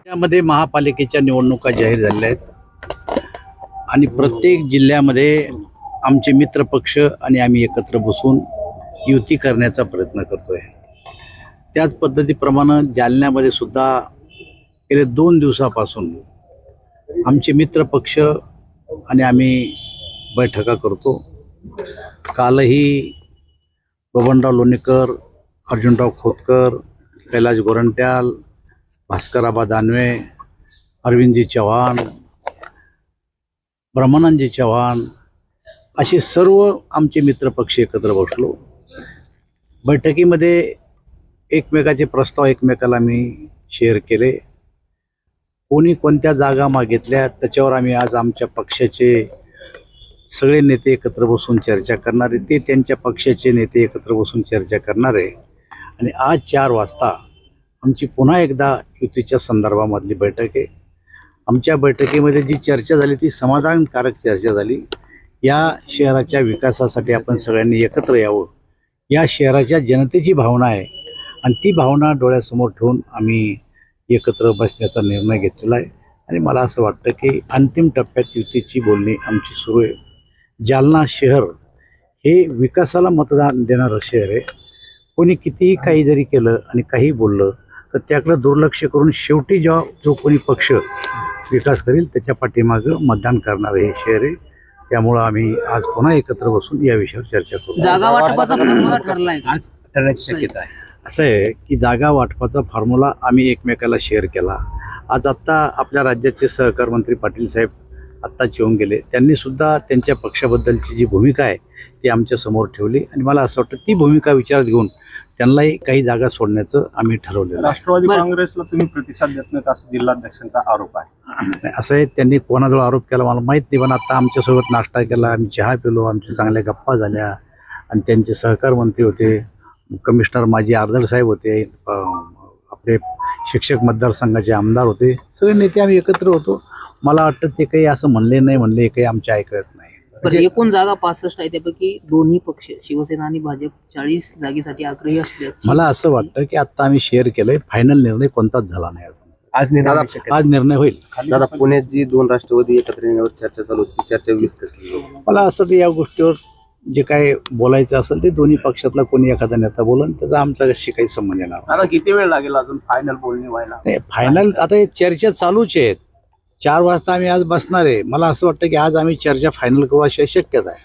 यामध्ये महापालिकेच्या निवडणुका जाहीर झालेल्या आहेत आणि प्रत्येक जिल्ह्यामध्ये आमचे मित्र पक्ष आणि आम्ही एकत्र बसून युती करण्याचा प्रयत्न करतोय। त्याच पद्धतीप्रमाणे जालन्यामध्ये सुद्धा गेले 2 दिवसापासून आमचे मित्र पक्ष आणि आम्ही बैठका करतो। कालही बबनराव लोणीकर, अर्जुनराव खोतकर, कैलाश गोरंट्याल, भास्करआबा दानवे, अरविंदजी चव्हाण, ब्रह्मानंदजी चव्हाण असे सर्व आमचे मित्रपक्ष एकत्र बसलो। बैठकीमध्ये एकमेकाचे प्रस्ताव एकमेकाला मी शेअर केले। कोणी कोणत्या जागा मागितल्या त्याच्यावर आम्ही आज आमच्या पक्षाचे सगळे नेते एकत्र बसून चर्चा करणारे, ते त्यांच्या पक्षाचे नेते एकत्र बसून चर्चा करणारे आणि आज 4 वाजता आमची पुन्हा एकदा युतीच्या संदर्भामधली बैठक आहे। आमच्या बैठकीमध्ये जी चर्चा झाली ती समाधानकारक चर्चा झाली। या शहराच्या विकासासाठी आपण सगळ्यांनी एकत्र यावं, या शहराच्या जनतेची भावना आहे आणि ती भावना डोळ्यासमोर ठेवून आम्ही एकत्र बसण्याचा निर्णय घेतलेला आहे। आणि मला असं वाटतं की अंतिम टप्प्यात युतीची बोलणी आमची सुरू आहे। जालना शहर हे विकासाला मतदान देणारं शहर आहे। कोणी कितीही काही जरी केलं आणि काही बोललं तर त्याकडे दुर्लक्ष करून शेवटी जो कोणी पक्ष विकास करेल त्याच्या पाठीमागं मतदान करणारं हे शहर आहे। त्यामुळं आम्ही आज पुन्हा एकत्र बसून या विषयावर चर्चा करू। जागा वाटपाचा फॉर्म्युला ठरलाय आज ठरण्याची शक्यता आहे। असं आहे की जागा वाटपाचा फॉर्म्युला आम्ही एकमेकाला शेअर केला। आज आत्ता आपल्या राज्याचे सहकार मंत्री पाटील साहेब आत्ताच येऊन गेले, त्यांनी सुद्धा त्यांच्या पक्षाबद्दलची जी भूमिका आहे ती आमच्या समोर ठेवली आणि मला असं वाटतं ती भूमिका विचारात घेऊन त्यांनाही काही जागा सोडण्याचं आम्ही ठरवलेलं आहे। राष्ट्रवादी काँग्रेसला तुम्ही प्रतिसाद देत नाहीत असं जिल्हाध्यक्षांचा आरोप आहे। असं आहे, त्यांनी कोणाजवळ आरोप केला मला माहीत नाही, पण आता आमच्यासोबत नाश्ता केला, आम्ही चहा पिलो, आमच्या चांगल्या गप्पा झाल्या आणि त्यांचे सहकार मंत्री होते, कमिशनर माजी आर्दळ साहेब होते, आपले शिक्षक मतदारसंघाचे आमदार होते, सगळे नेते आम्ही एकत्र होतो। मला वाटतं ते काही असं म्हणले काही आमच्या ऐकत नाही। पण एकूण जागा 65 आहे, त्यापैकी दोन्ही पक्ष शिवसेना आणि भाजप 40 जागेसाठी आग्रही असले। मला असं वाटतं की आता आम्ही शेअर केलंय, फायनल निर्णय कोणताच झाला नाही आज निर्णय होईल। दादा, पुण्यात जी 2 राष्ट्रवादी एकत्र येण्यावर चर्चा चालू होती, चर्चा विस्कटली। मला असं की या गोष्टीवर जे काय बोलायचं असेल ते दोन्ही पक्षातला कोणी एखादा नेता बोलन, त्याचा आमच्याशी काही संबंध येणार आता किती वेळ लागेल अजून फायनल बोलणी व्हायला? नाही। फायनल आता हे चर्चा चालूच आहेत। 4 वाजता आम्ही आज बसणार आहे। मला असं वाटतं की आज आम्ही चर्चा फायनल करू अशी शक्यता आहे।